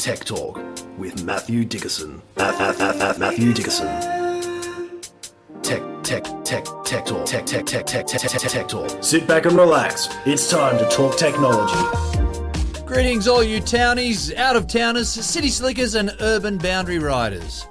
Tech Talk with Matthew Dickerson. Matthew Dickerson. Tech Talk. Sit back and relax. It's time to talk technology. Greetings all you townies, out-of-towners, city slickers and urban boundary riders.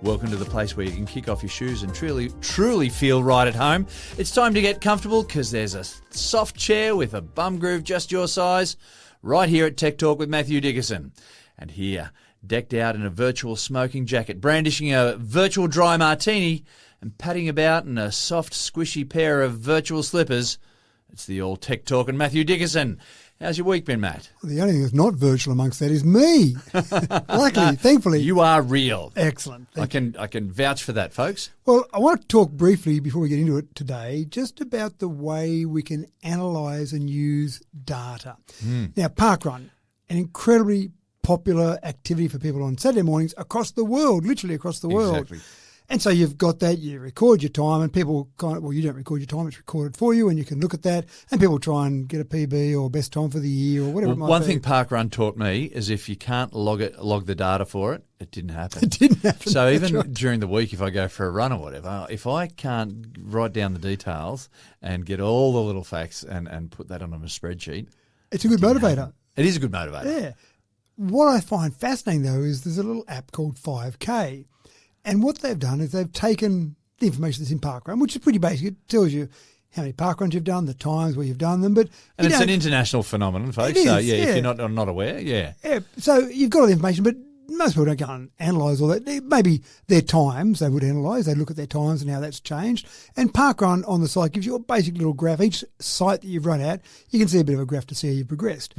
Welcome to the place where you can kick off your shoes and truly feel right at home. It's time to get comfortable because there's a soft chair with a bum groove just your size right here at Tech Talk with Matthew Dickerson. And here, decked out in a virtual smoking jacket, brandishing a virtual dry martini and padding about in a soft, squishy pair of virtual slippers, it's the all Tech Talk and Matthew Dickerson. How's your week been, Matt? Well, the only thing that's not virtual amongst that is me. Luckily, thankfully. You are real. Excellent. I can vouch for that, folks. Well, I want to talk briefly before we get into it today just about the way we can analyse and use data. Now, parkrun, an incredibly popular activity for people on Saturday mornings across the world, literally across the world. Exactly. And so you've got that, you record your time and people you don't record your time, it's recorded for you and you can look at that and people try and get a PB or best time for the year or whatever it might be. One thing parkrun taught me is if you can't log the data for it, it didn't happen. It didn't happen. So even during the week, if I go for a run or whatever, if I can't write down the details and get all the little facts and put that on a spreadsheet. It's a good motivator. It is a good motivator. Yeah. What I find fascinating though is there's a little app called 5K. And what they've done is they've taken the information that's in parkrun, which is pretty basic. It tells you how many parkruns you've done, the times where you've done them. But and it's an international phenomenon, folks. So, if you're not aware, Yeah, so you've got all the information, but most people don't go and analyse all that. Maybe their times they would analyse. They look at their times and how that's changed. And parkrun on the site gives you a basic little graph. Each site that you've run at, you can see a bit of a graph to see how you've progressed.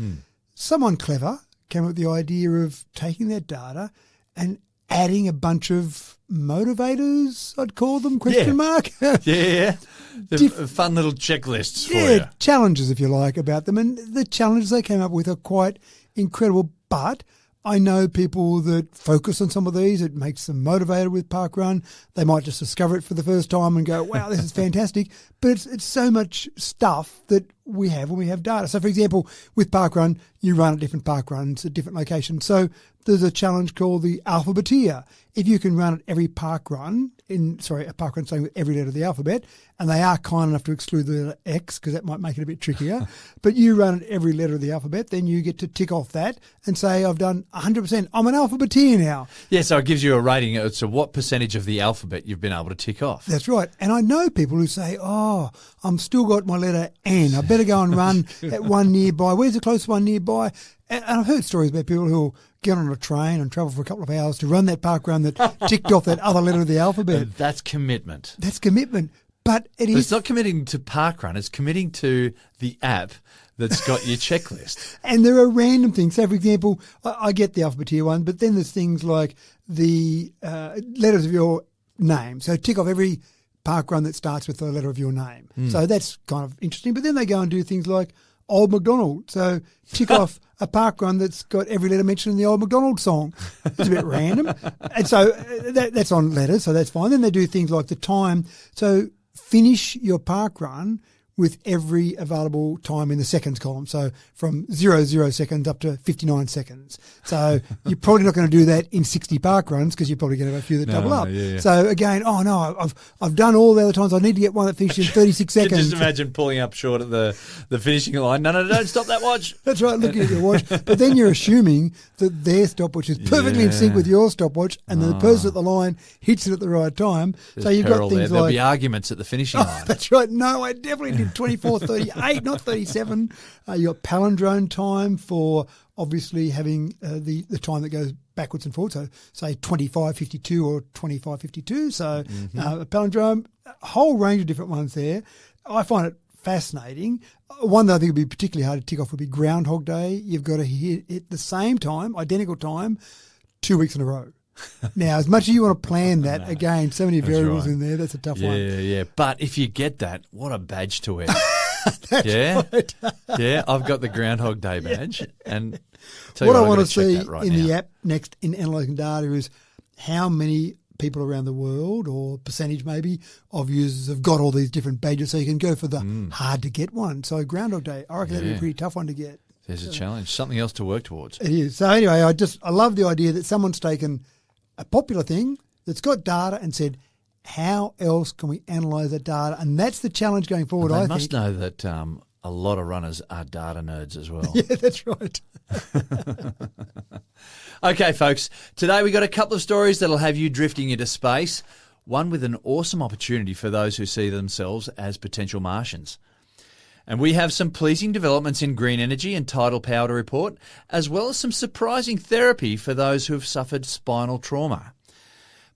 Someone clever came up with the idea of taking that data and adding a bunch of motivators, I'd call them, question mark. Yeah. Fun little checklists for you. Challenges, if you like, about them. And the challenges they came up with are quite incredible. But I know people that focus on some of these. It makes them motivated with parkrun. They might just discover it for the first time and go, wow, this is fantastic. But it's so much stuff that we have when we have data. So, for example, with parkrun, you run at different parkruns at different locations. So there's a challenge called the alphabeteer. If you can run at every parkrun, a parkrun saying with every letter of the alphabet, and they are kind enough to exclude the letter X because that might make it a bit trickier, but you run at every letter of the alphabet, then you get to tick off that and say, I've done 100%. I'm an alphabeteer now. Yeah, so it gives you a rating as to what percentage of the alphabet you've been able to tick off. That's right. And I know people who say, I'm still got my letter N. I better go and run at one nearby. Where's the closest one nearby? And I've heard stories about people who get on a train and travel for a couple of hours to run that parkrun that ticked off that other letter of the alphabet. That's commitment. That's commitment. But it's not committing to parkrun. It's committing to the app that's got your checklist. And there are random things. So, for example, I get the alphabeteer one, but then there's things like the letters of your name. So tick off every parkrun that starts with the letter of your name. So that's kind of interesting. But then they go and do things like Old MacDonald. So tick off a parkrun that's got every letter mentioned in the Old MacDonald song. It's a bit random. And so that's on letters, so that's fine. Then they do things like the time. So finish your parkrun with every available time in the seconds column. So from 0 seconds up to 59 seconds. So you're probably not going to do that in 60 parkruns because you're probably going to have a few that double up. Yeah. So again, I've done all the other times. I need to get one that finishes in 36 seconds. Just imagine pulling up short at the finishing line. No, don't stop that watch. That's right, looking at your watch. But then you're assuming that their stopwatch is perfectly in sync with your stopwatch and the person at the line hits it at the right time. There's so you've got things There'll like... be arguments at the finishing line. That's right. No, I definitely did 24:38, not 37. You got palindrome time for obviously having the time that goes backwards and forwards. So say 25:52 or 25:52. So a palindrome, a whole range of different ones there. I find it fascinating. One that I think would be particularly hard to tick off would be Groundhog Day. You've got to hit at the same time, identical time, 2 weeks in a row. Now, as much as you want to plan that, again, so many variables in there, that's a tough one. Yeah. But if you get that, what a badge to wear. Right. Yeah, I've got the Groundhog Day badge. And what I want to see the app next in analysing data is how many people around the world, or percentage maybe, of users have got all these different badges, so you can go for the hard to get one. So Groundhog Day, I reckon that'd be a pretty tough one to get. There's a challenge, something else to work towards. It is. So anyway, I love the idea that someone's taken a popular thing that's got data and said, how else can we analyse that data? And that's the challenge going forward, I think. They must know that a lot of runners are data nerds as well. Yeah, that's right. Okay, folks, today we got a couple of stories that'll have you drifting into space, one with an awesome opportunity for those who see themselves as potential Martians. And we have some pleasing developments in green energy and tidal power to report, as well as some surprising therapy for those who have suffered spinal trauma.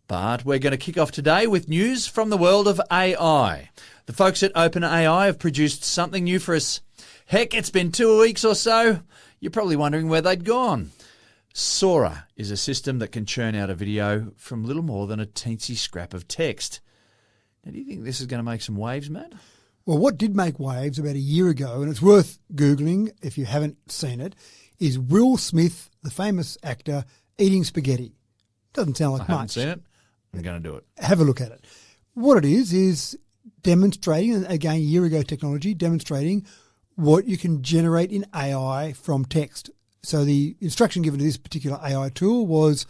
But we're going to kick off today with news from the world of AI. The folks at OpenAI have produced something new for us. Heck, it's been 2 weeks or so. You're probably wondering where they'd gone. Sora is a system that can churn out a video from little more than a teensy scrap of text. Now, do you think this is going to make some waves, Matt? Well, what did make waves about a year ago, and it's worth Googling if you haven't seen it, is Will Smith, the famous actor, eating spaghetti. Doesn't sound like much. I haven't seen it. I'm going to do it. Have a look at it. What it is demonstrating, and again, a year ago technology, demonstrating what you can generate in AI from text. So the instruction given to this particular AI tool was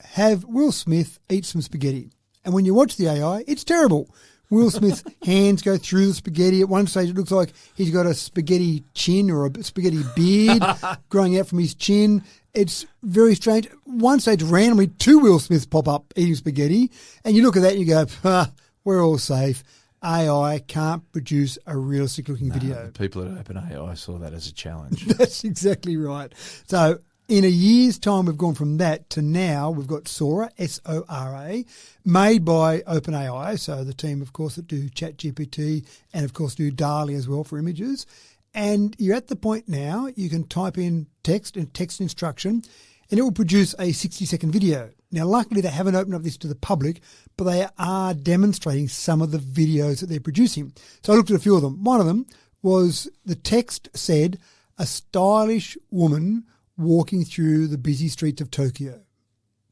have Will Smith eat some spaghetti. And when you watch the AI, it's terrible. Will Smith's hands go through the spaghetti. At one stage, it looks like he's got a spaghetti chin or a spaghetti beard growing out from his chin. It's very strange. One stage, randomly, 2 Will Smiths pop up eating spaghetti. And you look at that and you go, we're all safe. AI can't produce a realistic-looking video. The people at OpenAI saw that as a challenge. That's exactly right. So in a year's time, we've gone from that to now we've got Sora, S-O-R-A, made by OpenAI, so the team, of course, that do ChatGPT and, of course, do DALL-E as well for images. And you're at the point now you can type in text and text instruction and it will produce a 60-second video. Now, luckily, they haven't opened up this to the public, but they are demonstrating some of the videos that they're producing. So I looked at a few of them. One of them was the text said, a stylish woman walking through the busy streets of Tokyo.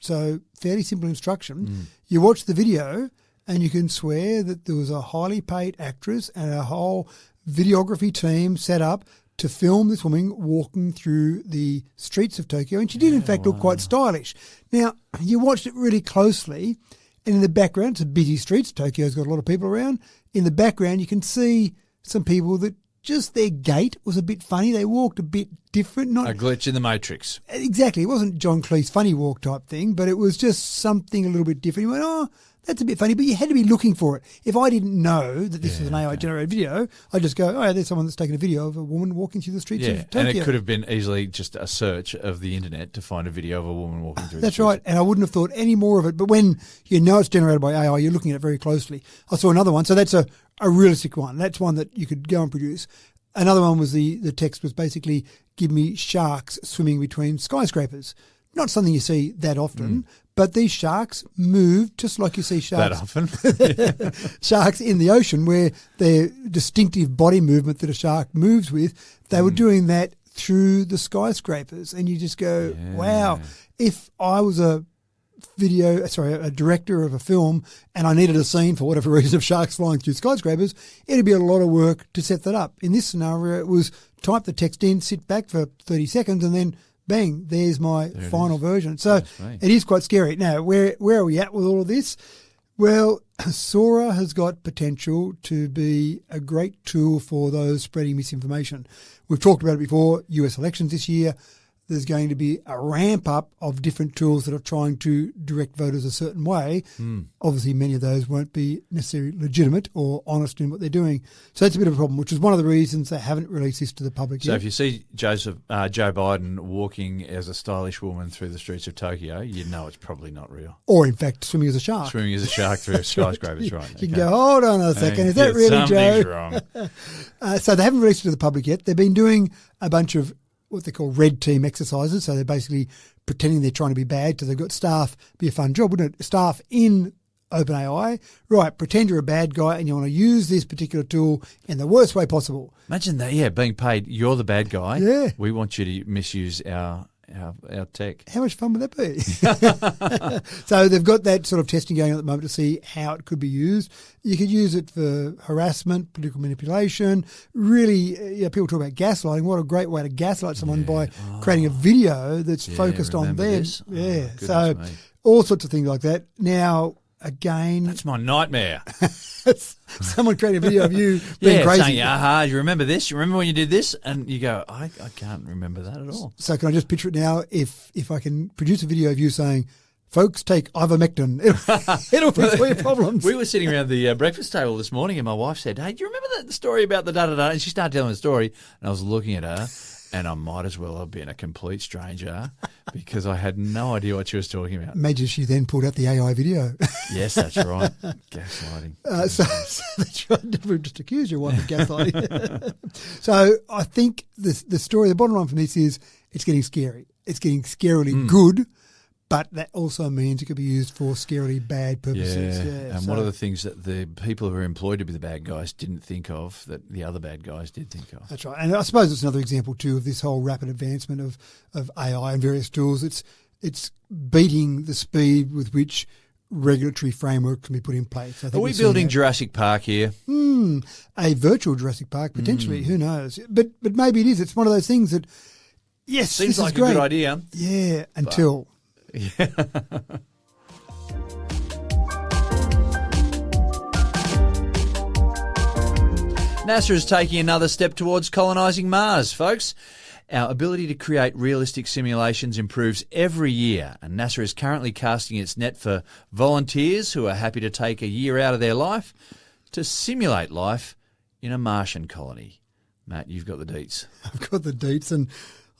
So fairly simple instruction. You watch the video and you can swear that there was a highly paid actress and a whole videography team set up to film this woman walking through the streets of Tokyo. And she did, in fact, look quite stylish. Now, you watched it really closely, and in the background, it's busy streets. Tokyo's got a lot of people around. In the background, you can see some people that just their gait was a bit funny. They walked a bit different. Not a glitch in the matrix. Exactly. It wasn't John Cleese funny walk type thing, but it was just something a little bit different. You went, oh, that's a bit funny, but you had to be looking for it. If I didn't know that this was an AI-generated video, I'd just go, oh, there's someone that's taken a video of a woman walking through the streets of Tokyo. And it could have been easily just a search of the internet to find a video of a woman walking through the streets. That's right, and I wouldn't have thought any more of it. But when you know it's generated by AI, you're looking at it very closely. I saw another one, so that's a realistic one. That's one that you could go and produce. Another one was the text was basically, give me sharks swimming between skyscrapers. Not something you see that often, but these sharks move just like you see sharks. That often? Sharks in the ocean, where their distinctive body movement that a shark moves with, they were doing that through the skyscrapers. And you just go, wow, if I was a director of a film and I needed a scene for whatever reason of sharks flying through skyscrapers, it'd be a lot of work to set that up. In this scenario, it was type the text in, sit back for 30 seconds and then bang, there's my final version. So it is quite scary. Now, where are we at with all of this? Well, Sora has got potential to be a great tool for those spreading misinformation. We've talked about it before, US elections this year. There's going to be a ramp up of different tools that are trying to direct voters a certain way. Obviously, many of those won't be necessarily legitimate or honest in what they're doing. So that's a bit of a problem, which is one of the reasons they haven't released this to the public yet. So if you see Joe Biden walking as a stylish woman through the streets of Tokyo, you know it's probably not real. Or, in fact, swimming as a shark. Swimming as a shark through skyscrapers, right. You can go, hold on a second, is that really Joe? Something's wrong. So they haven't released it to the public yet. They've been doing a bunch of what they call red team exercises. So they're basically pretending they're trying to be bad. So they've got staff, be a fun job, wouldn't it? Staff in OpenAI, right, pretend you're a bad guy and you want to use this particular tool in the worst way possible. Imagine that, being paid, you're the bad guy. Yeah. We want you to misuse our our tech. How much fun would that be? So they've got that sort of testing going on at the moment to see how it could be used. You could use it for harassment, political manipulation. Really, people talk about gaslighting. What a great way to gaslight someone by creating a video that's focused on them. This? Yeah, Oh, so me. all sorts of things like that. Now, again, That's my nightmare. someone creating a video of you being crazy. Saying, you remember this? You remember when you did this? And you go, I can't remember that at all. So can I just picture it now? If I can produce a video of you saying, folks, take ivermectin, it'll fix all your problems. We were sitting around the breakfast table this morning and my wife said, hey, do you remember that story about the da-da-da? And she started telling the story and I was looking at her and I might as well have been a complete stranger because I had no idea what she was talking about. Imagine she then pulled out the AI video. Yes, that's right. Gaslighting. So that's right. We've just accused your wife of gaslighting. So I think the story, the bottom line from this is it's getting scary. It's getting scarily good, but that also means it could be used for scarily bad purposes. Yeah. And one of the things that the people who are employed to be the bad guys didn't think of that the other bad guys did think of. That's right. And I suppose it's another example too of this whole rapid advancement of AI and various tools. It's beating the speed with which regulatory framework can be put in place. I think Are we building Jurassic Park here? A virtual Jurassic Park, potentially. Who knows? But maybe it is. It's one of those things that, yes, Seems this like is great. a good idea. Yeah, until... NASA is taking another step towards colonising Mars, folks. Our ability to create realistic simulations improves every year, and NASA is currently casting its net for volunteers who are happy to take a year out of their life to simulate life in a Martian colony. Matt, you've got the deets. I've got the deets, and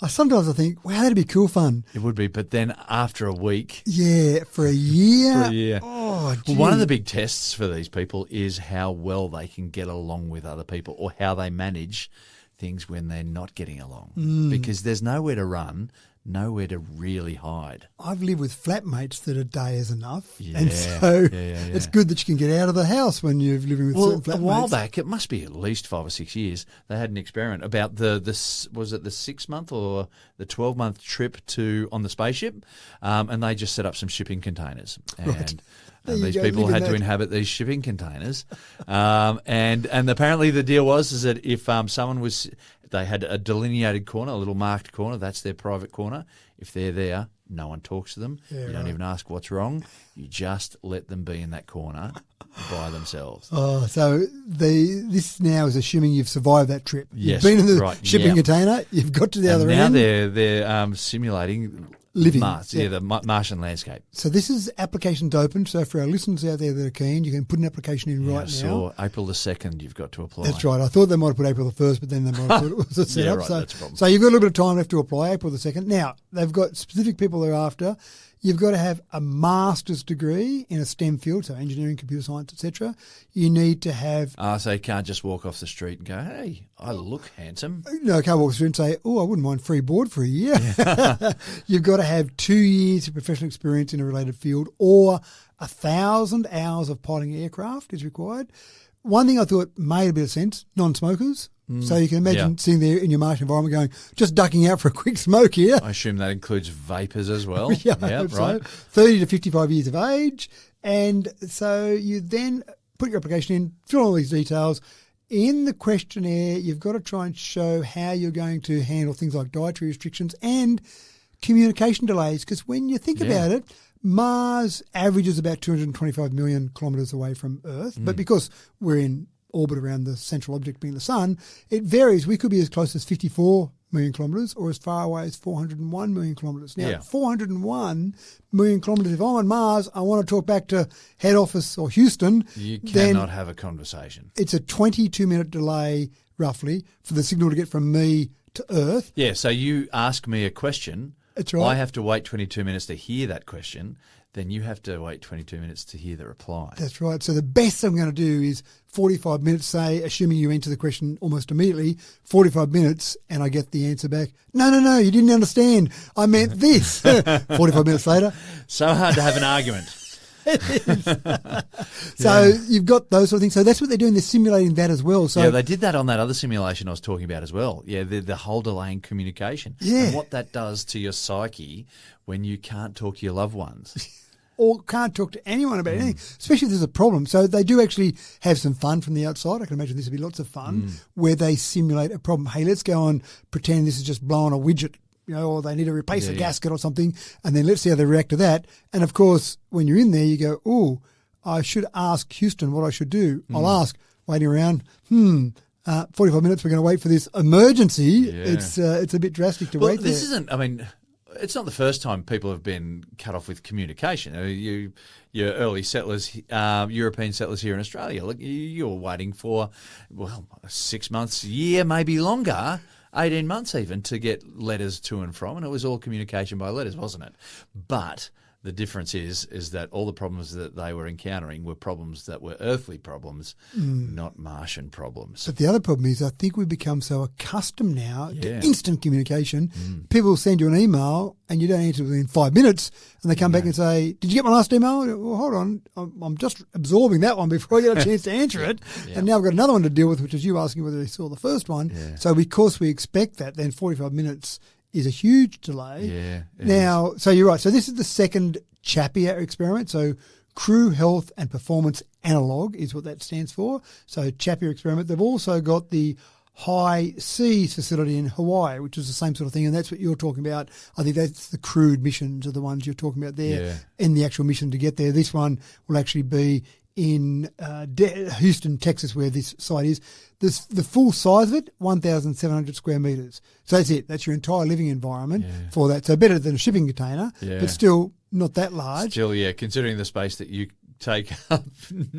sometimes I think, wow, that'd be cool fun. It would be, but then after a week... Yeah, for a year? For a year. Oh, gee. Well, one of the big tests for these people is how well they can get along with other people or how they manage things when they're not getting along. Because there's nowhere to run, nowhere to really hide. I've lived with flatmates that a day is enough. Yeah, and so yeah. it's good that you can get out of the house when you're living with certain flatmates. A while back, it must be at least 5 or 6 years, they had an experiment about was it the 6-month or the 12-month trip on the spaceship, and they just set up some shipping containers. And these people had to inhabit these shipping containers. And apparently the deal was that if someone they had a delineated corner, a little marked corner, that's their private corner. If they're there, no one talks to them. Yeah, you don't even ask what's wrong. You just let them be in that corner by themselves. Oh, so this now is assuming you've survived that trip. Yes, you've been in the right, shipping container, you've got to the other now end. Now they're simulating living. Mars, the Martian landscape. So this is applications open. So for our listeners out there that are keen, you can put an application in right now. So April the 2nd, you've got to apply. That's right. I thought they might have put April the 1st, but then they might have thought it was a setup. Yeah, right, that's a problem. So you've got a little bit of time left to apply, April the 2nd. Now, they've got specific people they're after. You've got to have a master's degree in a STEM field, so engineering, computer science, etc. You need to have... So you can't just walk off the street and go, hey, I look handsome. No, I can't walk through and say, oh, I wouldn't mind free board for a year. Yeah. You've got to have 2 years of professional experience in a related field or 1,000 hours of piloting aircraft is required. One thing I thought made a bit of sense, non-smokers. So you can imagine sitting there in your Martian environment going, just ducking out for a quick smoke here. I assume that includes vapors as well. Yeah, I hope right. so. 30 to 55 years of age. And so you then put your application in, fill all these details. In the questionnaire, you've got to try and show how you're going to handle things like dietary restrictions and communication delays. Because when you think about it, Mars averages about 225 million kilometres away from Earth. But because we're in orbit around the central object being the sun, it varies. We could be as close as 54 million kilometres or as far away as 401 million kilometres. Now, 401 million kilometres, if I'm on Mars, I want to talk back to head office or Houston. You cannot have a conversation. It's a 22-minute delay, roughly, for the signal to get from me to Earth. Yeah, so you ask me a question. That's right. I have to wait 22 minutes to hear that question. Then you have to wait 22 minutes to hear the reply. That's right. So the best I'm going to do is 45 minutes, say, assuming you answer the question almost immediately, 45 minutes, and I get the answer back. No, you didn't understand. I meant this. 45 minutes later. So hard to have an argument. So you've got those sort of things. So that's what they're doing. They're simulating that as well. So yeah, they did that on that other simulation I was talking about as well. Yeah, the whole delay in communication. Yeah. And what that does to your psyche when you can't talk to your loved ones. or can't talk to anyone about anything, especially if there's a problem. So they do actually have some fun from the outside. I can imagine this would be lots of fun where they simulate a problem. Hey, let's go and pretend this is just blowing a widget, or they need to replace a gasket or something, and then let's see how they react to that. And, of course, when you're in there, you go, oh, I should ask Houston what I should do. I'll ask, waiting around, 45 minutes, we're going to wait for this emergency. Yeah. It's a bit drastic to wait this there. isn't, I mean, it's not the first time people have been cut off with communication. Your early settlers, European settlers here in Australia, look, you were waiting for, 6 months, a year, maybe longer, 18 months even, to get letters to and from, and it was all communication by letters, wasn't it? But the difference is that all the problems that they were encountering were problems that were earthly problems, not Martian problems. But the other problem is I think we've become so accustomed now to instant communication. People will send you an email and you don't answer within 5 minutes, and they come back and say, did you get my last email? Well, hold on. I'm just absorbing that one before I get a chance to answer it. And now I've got another one to deal with, which is you asking whether they saw the first one. Yeah. So because we expect that, then 45 minutes is a huge delay. Yeah. Now, so you're right. So this is the second CHAPIA experiment. So Crew Health and Performance Analog is what that stands for. So CHAPIA experiment. They've also got the High Seas facility in Hawaii, which is the same sort of thing, and that's what you're talking about. I think that's the crewed missions are the ones you're talking about there in the actual mission to get there. This one will actually be in Houston, Texas, where this site is. The full size of it, 1,700 square metres. So that's it. That's your entire living environment for that. So better than a shipping container, but still not that large. Still, considering the space that you take up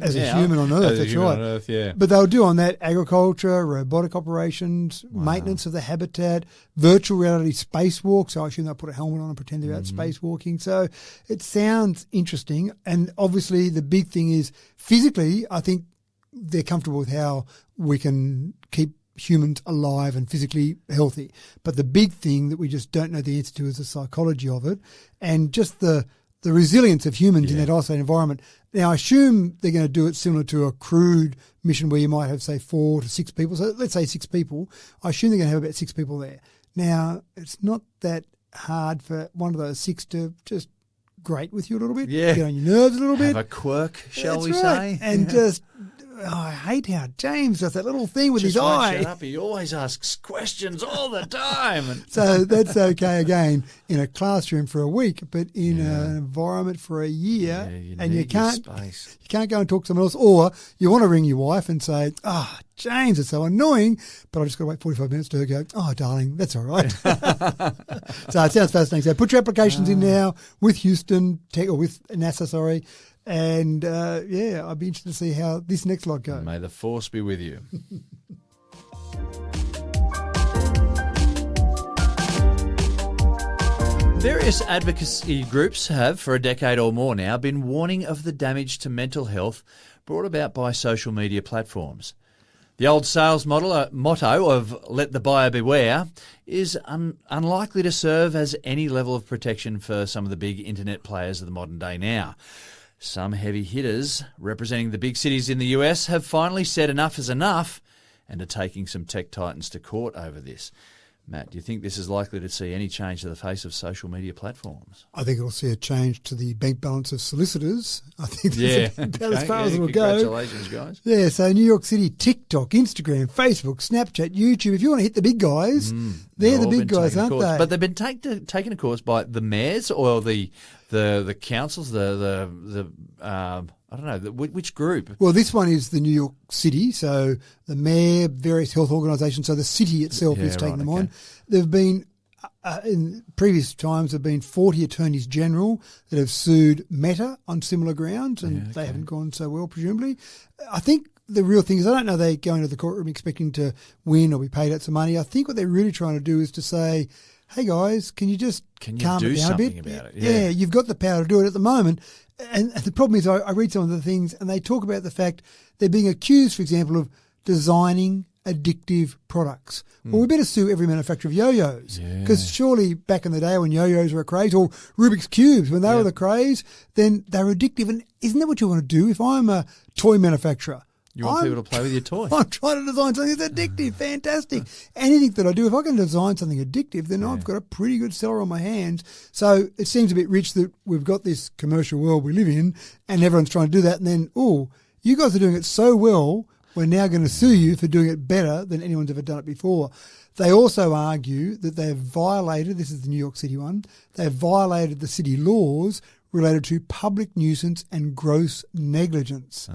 as a human on Earth, that's right. On Earth, But they'll do on that agriculture, robotic operations, maintenance of the habitat, virtual reality spacewalk. So I assume they'll put a helmet on and pretend they're out spacewalking. So it sounds interesting. And obviously the big thing is physically, I think they're comfortable with how we can keep humans alive and physically healthy. But the big thing that we just don't know the answer to is the psychology of it and just the resilience of humans in that isolated environment. Now, I assume they're going to do it similar to a crewed mission where you might have, say, 4 to 6 people. So let's say 6 people. I assume they're going to have about 6 people there. Now, it's not that hard for one of those 6 to just grate with you a little bit, get on your nerves a little bit. Have a quirk, shall we say. And just... I hate how James does that little thing with his eye. Shut up. He always asks questions all the time. So that's okay again in a classroom for a week, but in an environment for a year, and you can't go and talk to someone else, or you want to ring your wife and say, James, it's so annoying, but I've just got to wait 45 minutes to go, darling, that's all right. So it sounds fascinating. So put your applications in now with Houston, or with NASA, sorry. And, I'd be interested to see how this next lot goes. May the force be with you. Various advocacy groups have, for a decade or more now, been warning of the damage to mental health brought about by social media platforms. The old sales motto of let the buyer beware is unlikely to serve as any level of protection for some of the big internet players of the modern day now. Some heavy hitters representing the big cities in the US have finally said enough is enough and are taking some tech titans to court over this. Matt, do you think this is likely to see any change to the face of social media platforms? I think it'll see a change to the bank balance of solicitors. I think that's about as far as it'll go. Congratulations, guys. Yeah, so New York City, TikTok, Instagram, Facebook, Snapchat, YouTube. If you want to hit the big guys, they're the big guys, aren't they? But they've been taken to court by the mayors or the councils, I don't know, which group? Well, this one is the New York City, so the mayor, various health organisations, so the city itself is taking them on. There have been, in previous times, there have been 40 attorneys general that have sued Meta on similar grounds, and they haven't gone so well, presumably. I think the real thing is, I don't know they're going to the courtroom expecting to win or be paid out some money. I think what they're really trying to do is to say, hey guys, can you calm it down a bit? About it? Yeah, you've got the power to do it at the moment. And the problem is I read some of the things and they talk about the fact they're being accused, for example, of designing addictive products. Well, we better sue every manufacturer of yo-yos, because surely back in the day when yo-yos were a craze, or Rubik's Cubes, when they were the craze, then they were addictive. And isn't that what you want to do? If I'm a toy manufacturer, you want people to play with your toy. I'm trying to design something that's addictive, fantastic. Anything that I do, if I can design something addictive, then I've got a pretty good seller on my hands. So it seems a bit rich that we've got this commercial world we live in and everyone's trying to do that. And then, you guys are doing it so well, we're now going to sue you for doing it better than anyone's ever done it before. They also argue that they've violated, this is the New York City one, they've violated the city laws related to public nuisance and gross negligence.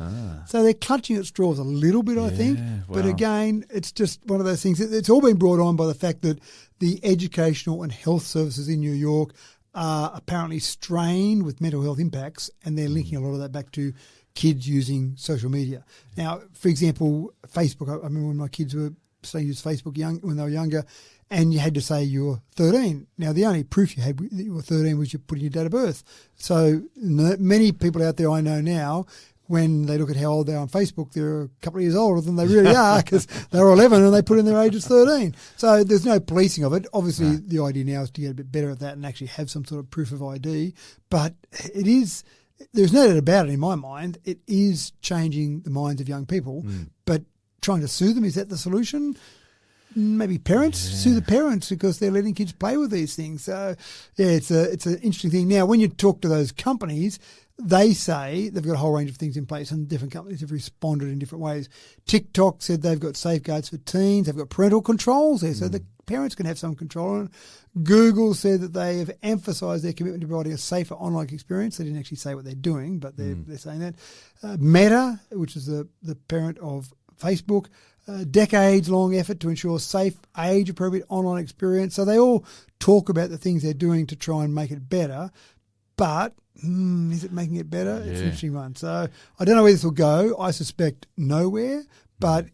So they're clutching at straws a little bit, I think. But again, it's just one of those things. It's all been brought on by the fact that the educational and health services in New York are apparently strained with mental health impacts, and they're linking a lot of that back to kids using social media. Now, for example, Facebook, I remember when my kids were starting to use Facebook when they were younger, and you had to say you were 13. Now, the only proof you had that you were 13 was you put in your date of birth. So many people out there I know now, when they look at how old they are on Facebook, they're a couple of years older than they really are, because they were 11 and they put in their age as 13. So there's no policing of it. Obviously, the idea now is to get a bit better at that and actually have some sort of proof of ID. But it is... There's no doubt about it in my mind. It is changing the minds of young people, but trying to sue them, is that the solution? Maybe parents, sue the parents because they're letting kids play with these things. So, it's an interesting thing. Now, when you talk to those companies, they say they've got a whole range of things in place, and different companies have responded in different ways. TikTok said they've got safeguards for teens. They've got parental controls there, so the parents can have some control on it. Google said that they have emphasised their commitment to providing a safer online experience. They didn't actually say what they're doing, but they're saying that. Meta, which is the parent of Facebook, decades-long effort to ensure safe, age-appropriate online experience. So they all talk about the things they're doing to try and make it better, but is it making it better? It's an interesting one. So I don't know where this will go. I suspect nowhere, but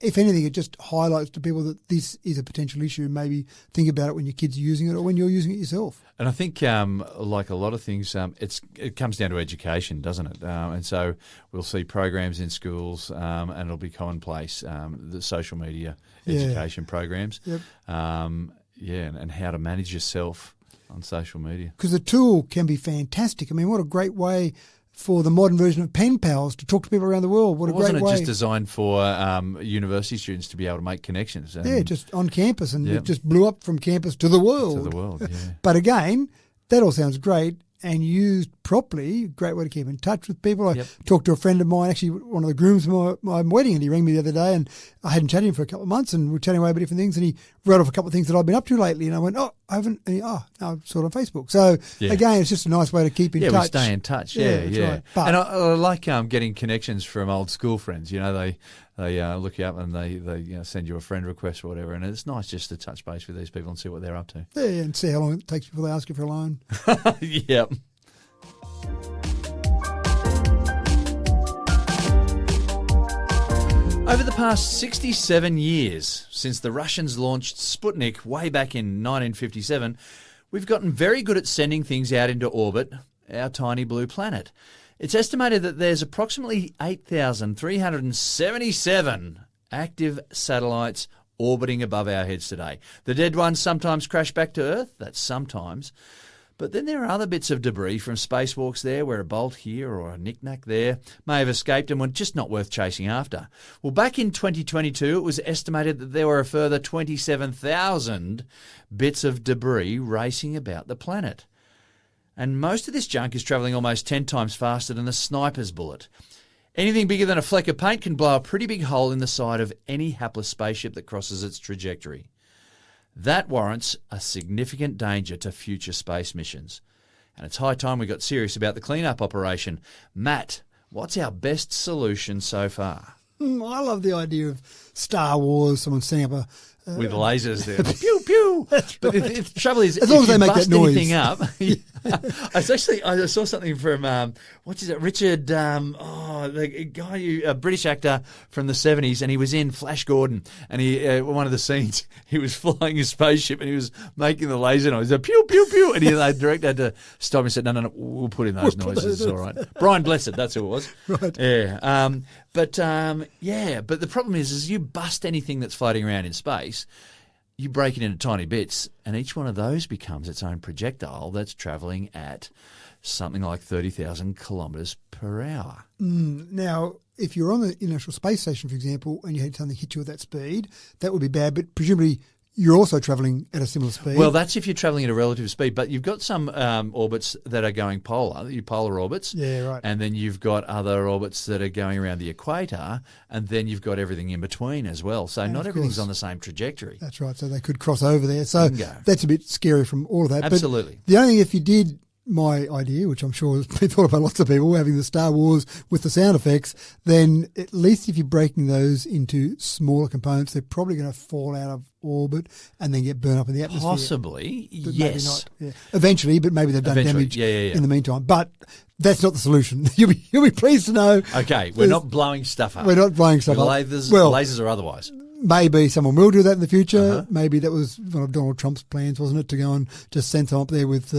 if anything, it just highlights to people that this is a potential issue. Maybe think about it when your kids are using it or when you're using it yourself. And I think, like a lot of things, it comes down to education, doesn't it? And so we'll see programs in schools, and it'll be commonplace, the social media education programs. Yep. And how to manage yourself on social media. Because the tool can be fantastic. I mean, what a great way for the modern version of pen pals to talk to people around the world. What a great way. Wasn't it just designed for university students to be able to make connections? Just on campus, and it just blew up from campus to the world. To the world, yeah. But again, that all sounds great, and used properly, great way to keep in touch with people. I talked to a friend of mine, actually one of the grooms of my wedding, and he rang me the other day, and I hadn't chatted to him for a couple of months, and we're chatting away about different things, and he wrote off a couple of things that I've been up to lately, and I went, I haven't, and no, I'm sort of on Facebook. So again, it's just a nice way to keep in touch. Yeah, we stay in touch, Right. But, and I like getting connections from old school friends. You know, they look you up and they send you a friend request or whatever, and it's nice just to touch base with these people and see what they're up to. Yeah, and see how long it takes before they ask you for a loan. Yep. Over the past 67 years, since the Russians launched Sputnik way back in 1957, we've gotten very good at sending things out into orbit, our tiny blue planet. It's estimated that there's approximately 8,377 active satellites orbiting above our heads today. The dead ones sometimes crash back to Earth, that's sometimes. But then there are other bits of debris from spacewalks there where a bolt here or a knick-knack there may have escaped and were just not worth chasing after. Well, back in 2022, it was estimated that there were a further 27,000 bits of debris racing about the planet. And most of this junk is travelling almost 10 times faster than a sniper's bullet. Anything bigger than a fleck of paint can blow a pretty big hole in the side of any hapless spaceship that crosses its trajectory. That warrants a significant danger to future space missions. And it's high time we got serious about the cleanup operation. Matt, what's our best solution so far? I love the idea of Star Wars, someone setting up a... with lasers there. Pew, pew. That's but right. the trouble is, as long as they make that noise. Anything up, I saw something from what's his Richard, the guy, a British actor from the 70s, and he was in Flash Gordon, and he one of the scenes he was flying his spaceship and he was making the laser noise, pew pew pew, and the director had to stop and said, no, we'll put in those noises, it's all right. Brian Blessed, that's who it was. Right. Yeah. But the problem is you bust anything that's floating around in space, you break it into tiny bits, and each one of those becomes its own projectile that's travelling at something like 30,000 kilometres per hour. Now, if you're on the International Space Station, for example, and you had something hit you at that speed, that would be bad, but presumably you're also travelling at a similar speed. Well, that's if you're travelling at a relative speed, but you've got some orbits that are going polar, polar orbits. Yeah, right. And then you've got other orbits that are going around the equator, and then you've got everything in between as well. So not everything's on the same trajectory. That's right, so they could cross over there. So that's a bit scary from all of that. Absolutely. But the only thing, if you did my idea, which I'm sure has been thought by lots of people, having the Star Wars with the sound effects, then at least if you're breaking those into smaller components, they're probably going to fall out of orbit and then get burned up in the atmosphere. Possibly, but yes. Maybe not. Yeah. Eventually, but maybe they've done damage in the meantime. But that's not the solution. You'll be pleased to know. Okay, we're not blowing stuff up. We're not blowing stuff up. Lasers or otherwise. Maybe someone will do that in the future. Maybe that was one of Donald Trump's plans, wasn't it, to go and just send them up there with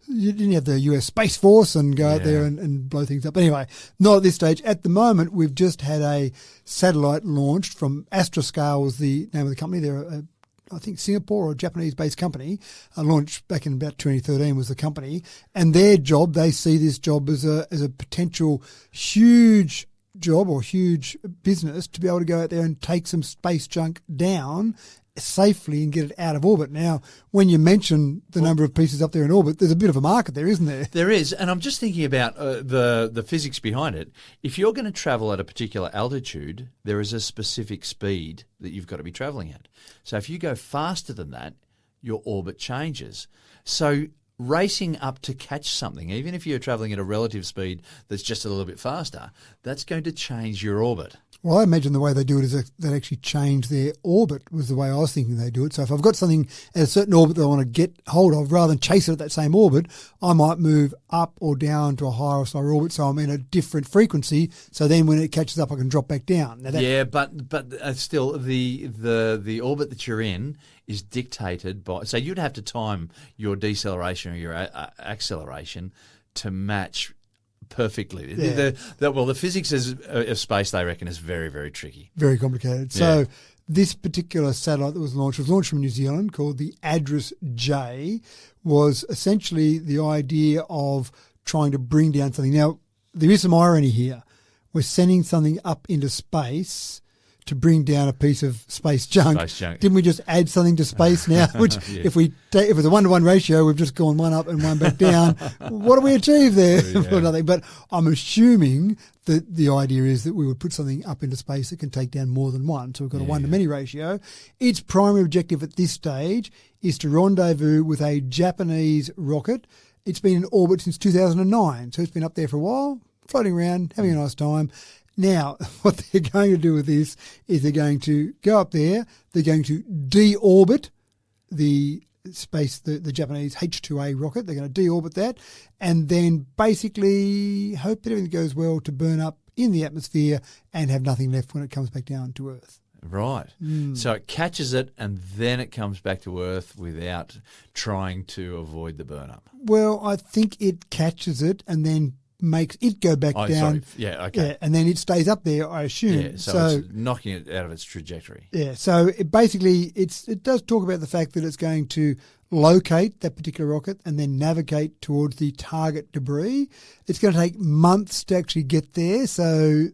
you didn't have the US Space Force and go out there and blow things up. But anyway, not at this stage. At the moment, we've just had a satellite launched from Astroscale was the name of the company. They're I think Singapore or a Japanese-based company, launched back in about 2013 was the company. And their job, they see this job as a potential huge job or huge business to be able to go out there and take some space junk down safely and get it out of orbit. Now, when you mention the number of pieces up there in orbit, there's a bit of a market there, isn't there? There is, and I'm just thinking about the physics behind it. If you're going to travel at a particular altitude, there is a specific speed that you've got to be travelling at. So if you go faster than that, your orbit changes. So racing up to catch something, even if you're travelling at a relative speed that's just a little bit faster, that's going to change your orbit. Well, I imagine the way they do it is they actually change their orbit was the way I was thinking they do it. So if I've got something at a certain orbit that I want to get hold of, rather than chase it at that same orbit, I might move up or down to a higher or slower orbit so I'm in a different frequency. So then when it catches up, I can drop back down. Now but still, the orbit that you're in is dictated by... So you'd have to time your deceleration or your acceleration to match perfectly. Yeah. The physics of space, they reckon, is very, very tricky. Very complicated. So this particular satellite that was launched from New Zealand, called the ADRAS-J, was essentially the idea of trying to bring down something. Now, there is some irony here. We're sending something up into space to bring down a piece of space junk. Didn't we just add something to space now? Which, if it's a 1-to-1 ratio, we've just gone one up and one back down. What do we achieve there? For nothing. But I'm assuming that the idea is that we would put something up into space that can take down more than one. So we've got a 1-to-many ratio. Its primary objective at this stage is to rendezvous with a Japanese rocket. It's been in orbit since 2009, so it's been up there for a while, floating around, having a nice time. Now, what they're going to do with this is they're going to go up there, they're going to deorbit the Japanese H-2A rocket. They're going to deorbit that and then basically hope that everything goes well to burn up in the atmosphere and have nothing left when it comes back down to Earth. Right. So it catches it and then it comes back to Earth without trying to avoid the burn-up. Well, I think it catches it and then makes it go back down. Sorry. Yeah, okay. Yeah, and then it stays up there, I assume. Yeah, so it's knocking it out of its trajectory. Yeah, so it does talk about the fact that it's going to locate that particular rocket and then navigate towards the target debris. It's going to take months to actually get there, so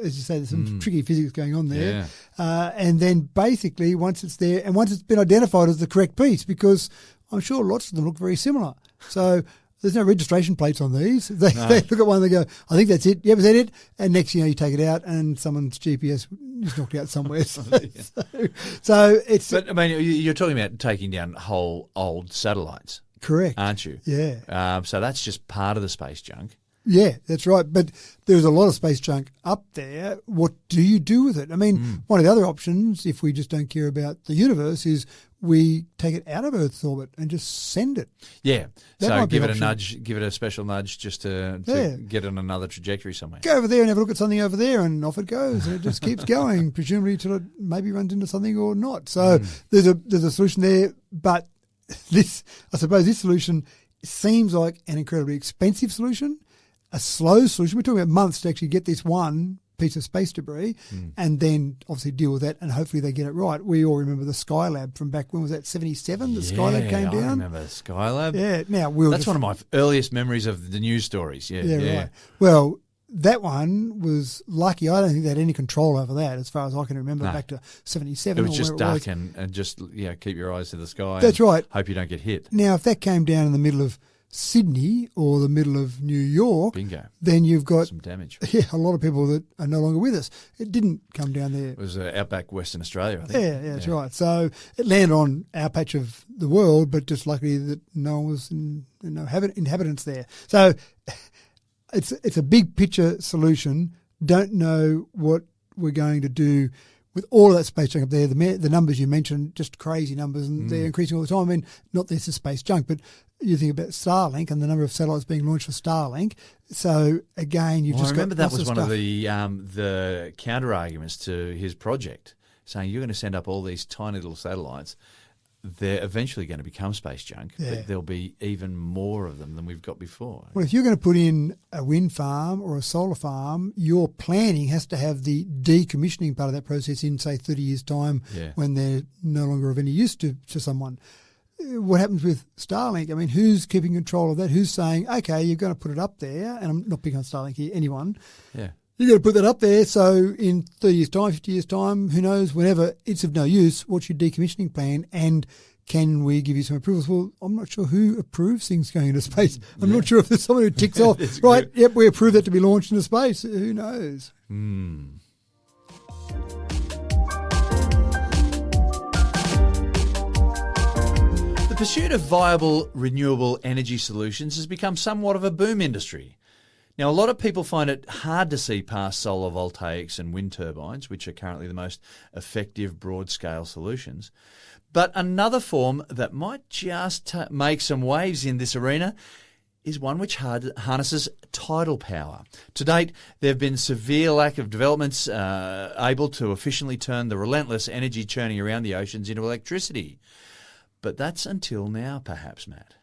as you say, there's some tricky physics going on there. Yeah. And then basically once it's there and once it's been identified as the correct piece, because I'm sure lots of them look very similar. So there's no registration plates on these. They look at one and they go, I think that's it. Yep, is that it? And next you take it out and someone's GPS is knocked out somewhere. So it's... But, I mean, you're talking about taking down whole old satellites. Correct. Aren't you? Yeah. So that's just part of the space junk. Yeah, that's right. But there's a lot of space junk up there. What do you do with it? I mean, one of the other options, if we just don't care about the universe, is we take it out of Earth's orbit and just send it. Yeah. That So might be give an it a option. nudge, give it a special nudge just to Yeah. get on another trajectory somewhere. Go over there and have a look at something over there, and off it goes, and it just keeps going, presumably till it maybe runs into something or not. So there's a solution there, but I suppose this solution seems like an incredibly expensive solution, a slow solution. We're talking about months to actually get this one piece of space debris and then obviously deal with that, and hopefully they get it right. We all remember the Skylab from back, when was that, 77? The Skylab came down. I remember Skylab. Yeah, now That's one of my earliest memories of the news stories. Yeah. right. Well, that one was lucky. I don't think they had any control over that, as far as I can remember, back to 77. It was just or duck and just keep your eyes to the sky. That's right. Hope you don't get hit. Now, if that came down in the middle of Sydney or the middle of New York, Bingo. then you've got Some damage. a lot of people that are no longer with us. It didn't come down there. It was outback Western Australia, I think. Yeah, that's right. So it landed on our patch of the world, but just luckily that no one was no inhabitants there. So it's a big picture solution. Don't know what we're going to do with all of that space junk up there. The numbers you mentioned, just crazy numbers, and they're increasing all the time. I mean, not this is space junk, but you think about Starlink and the number of satellites being launched for Starlink. So again, you've just got I remember that lots was of one stuff. of the counter arguments to his project, saying you're going to send up all these tiny little satellites. They're eventually going to become space junk, but there'll be even more of them than we've got before. Well, if you're going to put in a wind farm or a solar farm, your planning has to have the decommissioning part of that process in, say, 30 years' time when they're no longer of any use to someone. What happens with Starlink? I mean, who's keeping control of that? Who's saying, okay, you're going to put it up there, and I'm not picking on Starlink here, anyone. Yeah. You're going to put that up there, so in 30 years' time, 50 years' time, who knows, whenever it's of no use, what's your decommissioning plan, and can we give you some approvals? Well, I'm not sure who approves things going into space. I'm not sure if there's someone who ticks off, right, yep, we approve that to be launched into space. Who knows? The pursuit of viable renewable energy solutions has become somewhat of a boom industry. Now, a lot of people find it hard to see past solar voltaics and wind turbines, which are currently the most effective broad-scale solutions. But another form that might just make some waves in this arena is one which harnesses tidal power. To date, there have been severe lack of developments able to efficiently turn the relentless energy churning around the oceans into electricity. But that's until now, perhaps, Matt.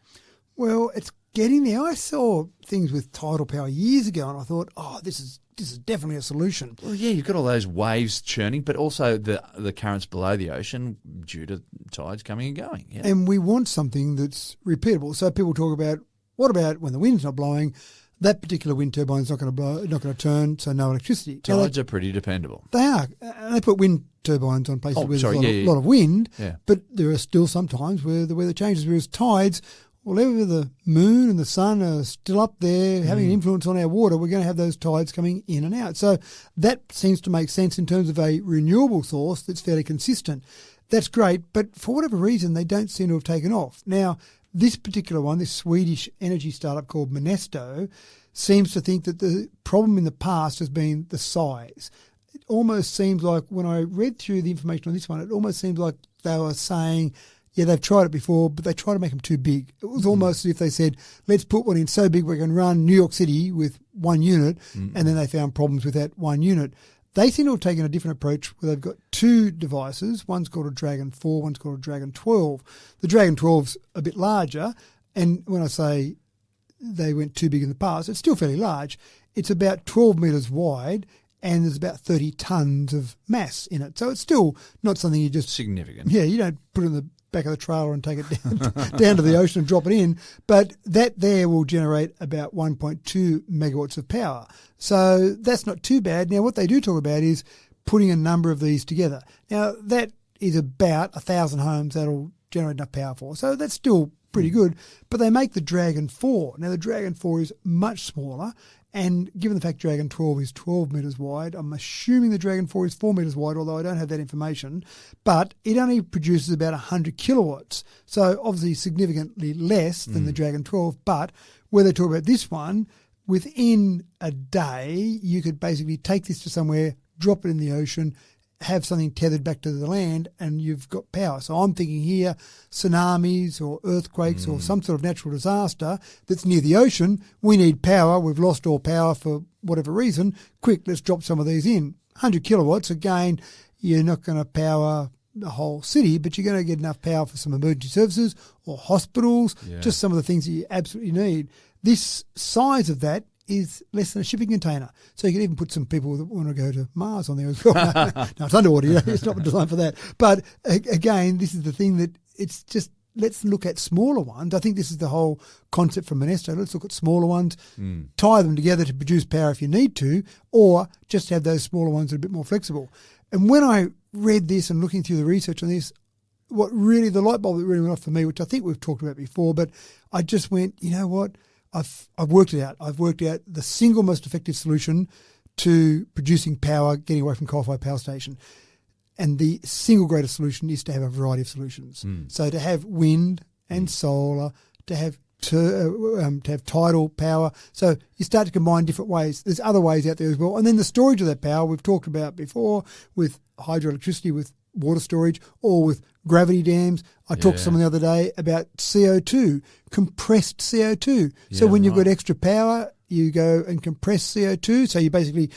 Well, it's getting there. I saw things with tidal power years ago, and I thought, this is definitely a solution. Well, yeah, you've got all those waves churning, but also the currents below the ocean due to tides coming and going. Yeah. And we want something that's repeatable. So people talk about, what about when the wind's not blowing? That particular wind turbine's not going to blow, not going to turn, so no electricity. Tides are pretty dependable. They are. And they put wind turbines on places where there's a lot of wind, Yeah. but there are still some times where the weather changes, whereas tides, whenever the moon and the sun are still up there having an influence on our water, we're going to have those tides coming in and out. So that seems to make sense in terms of a renewable source that's fairly consistent. That's great, but for whatever reason, they don't seem to have taken off. Now, this particular one, this Swedish energy startup called Monesto, seems to think that the problem in the past has been the size. It almost seems like, when I read through the information on this one, it almost seems like they were saying, yeah, they've tried it before, but they try to make them too big. It was almost as if they said, let's put one in so big we can run New York City with one unit, and then they found problems with that one unit. They seem to have taken a different approach where they've got two devices. One's called a Dragon 4, one's called a Dragon 12. The Dragon 12's a bit larger, and when I say they went too big in the past, it's still fairly large. It's about 12 metres wide, and there's about 30 tonnes of mass in it. So it's still not something you just... Significant. Yeah, you don't put it in the back of the trailer and take it down to the ocean and drop it in. But that there will generate about 1.2 megawatts of power. So that's not too bad. Now, what they do talk about is putting a number of these together. Now, that is about 1,000 homes that'll generate enough power for. So that's still pretty good. But they make the Dragon 4. Now, the Dragon 4 is much smaller. And given the fact Dragon 12 is 12 metres wide, I'm assuming the Dragon 4 is 4 metres wide, although I don't have that information. But it only produces about 100 kilowatts. So obviously significantly less than the Dragon 12. But where they talk about this one, within a day, you could basically take this to somewhere, drop it in the ocean, have something tethered back to the land and you've got power. So I'm thinking here tsunamis or earthquakes or some sort of natural disaster that's near the ocean. We need power. We've lost all power for whatever reason. Quick, let's drop some of these in. 100 kilowatts, again, you're not going to power the whole city, but you're going to get enough power for some emergency services or hospitals, just some of the things that you absolutely need. This size of that is less than a shipping container. So you can even put some people that want to go to Mars on there as well. No, it's underwater. It's not designed for that. But again, this is the thing that it's just, let's look at smaller ones. I think this is the whole concept from Monesto. Let's look at smaller ones, tie them together to produce power if you need to, or just have those smaller ones that are a bit more flexible. And when I read this and looking through the research on this, what really, the light bulb that really went off for me, which I think we've talked about before, but I just went, you know what? I've worked it out. I've worked out the single most effective solution to producing power, getting away from coal-fired power station. And the single greatest solution is to have a variety of solutions. So to have wind and solar, to have tidal power. So you start to combine different ways. There's other ways out there as well. And then the storage of that power we've talked about before with hydroelectricity, with water storage, or with gravity dams. I talked to someone the other day about CO2, compressed CO2. So when you've got extra power, you go and compress CO2. So you're basically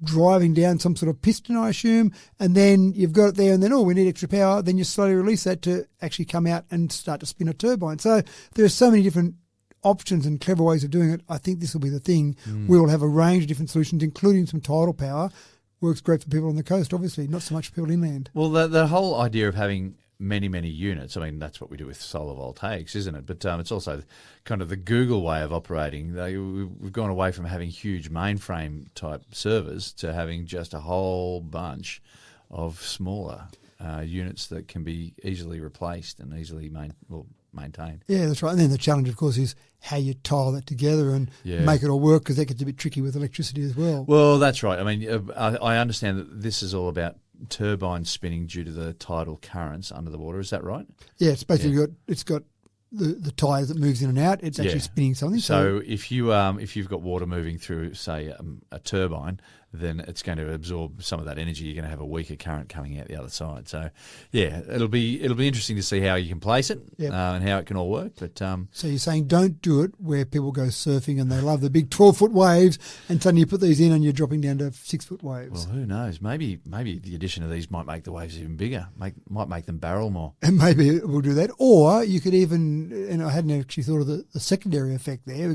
driving down some sort of piston, I assume, and then you've got it there and then, we need extra power. Then you slowly release that to actually come out and start to spin a turbine. So there are so many different options and clever ways of doing it. I think this will be the thing. We will have a range of different solutions, including some tidal power. Works great for people on the coast, obviously, not so much for people inland. Well, the whole idea of having many, many units, I mean, that's what we do with solar voltaics, isn't it? But it's also kind of the Google way of operating. We've gone away from having huge mainframe type servers to having just a whole bunch of smaller units that can be easily replaced and easily maintained. Yeah, that's right. And then the challenge, of course, is how you tile that together and make it all work, because that gets a bit tricky with electricity as well. Well, that's right. I mean, I understand that this is all about turbines spinning due to the tidal currents under the water. Is that right? Yeah, it's basically got the tyres that moves in and out. It's actually spinning something. So if you've got water moving through, say, a turbine, then it's going to absorb some of that energy. You're going to have a weaker current coming out the other side. So, it'll be interesting to see how you can place it and how it can all work. But so you're saying don't do it where people go surfing and they love the big 12-foot waves, and suddenly you put these in and you're dropping down to 6-foot waves. Well, who knows? Maybe the addition of these might make the waves even bigger. Might make them barrel more. And maybe we'll do that. Or you could even, and I hadn't actually thought of the secondary effect there.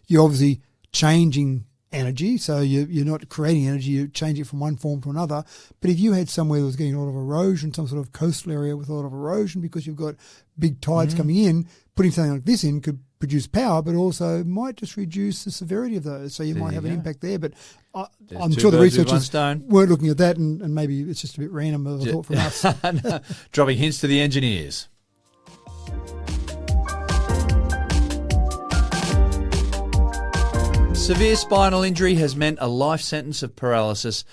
You're obviously changing energy, so you're not creating energy, you change it from one form to another. But if you had somewhere that was getting a lot of erosion, some sort of coastal area with a lot of erosion because you've got big tides coming in, putting something like this in could produce power, but also might just reduce the severity of those. So you might have an impact there. But I'm sure the researchers weren't looking at that, and maybe it's just a bit random of a thought from us. No, dropping hints to the engineers. Severe spinal injury has meant a life sentence of paralysis